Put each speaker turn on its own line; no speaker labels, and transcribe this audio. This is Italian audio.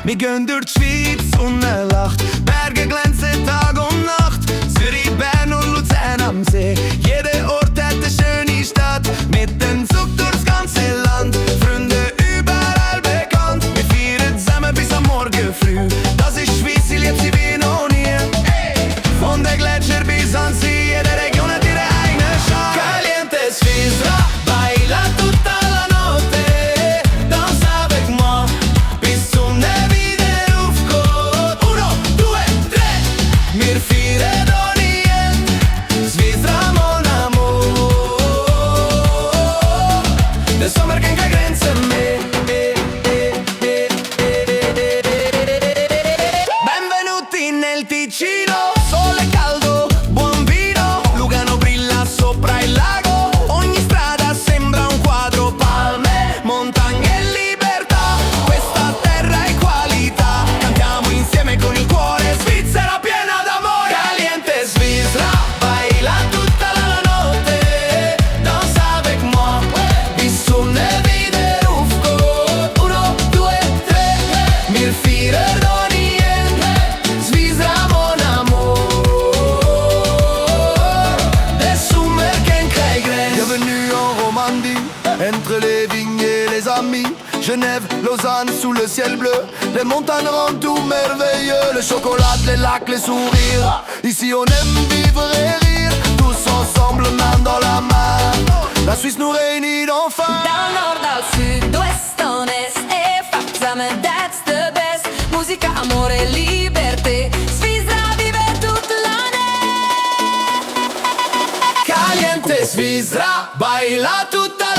Wir gehen durch die Schweiz und eine Lacht. Berge glänzen Tag und Nacht. Zürich, Bern und Luzern am See. Jeder Ort hat eine schöne Stadt. Mit dem Zug durchs ganze Land. Freunde überall bekannt. Wir feiern zusammen bis am Morgen früh. Das ist Schweiz, ich lieb sie wie noch nie. Von der Gletscher bis an See. Jede Region hat ihre eigene Schau. Caliente Svizzera, baila tutta la notte. Danza avec moi, bis zum der Wiederaufkommt. Uno, due, tre. Wir feiern Orient, Svizzera mon amour. Der Sommer kennt keine Grenzen mehr. Benvenuti nel Ticino. Sole caldo, buon vino. Lugano brilla sopra il lago. Ogni strada sembra un quadro. Palme, montagne e libertà. Questa terra è qualità. Cantiamo insieme con il cuore. Svizzera piena d'amore. Caliente Svizzera, baila tutta la notte. Danza avec moi, bis zum der Wiederaufkommt. Uno, due, tre. Wir feiern Orient, Svizzera mon amour. Der Sommer kennt keine Grenzen.
Bienvenue en Romandie, entre les vignes et les amis. Genève, Lausanne, sous le ciel bleu. Les montagnes rendent tout merveilleux. Le chocolat, les lacs, les sourires. Ici on aime vivre et rire. Tous ensemble, main dans la main. La Suisse nous réunit enfin.
Dal nord al sud, west on est e fa zusammen, that's the best. Musica, amore, liberté. Svizzera vive toute l'année.
Caliente Svizzera, baila tutta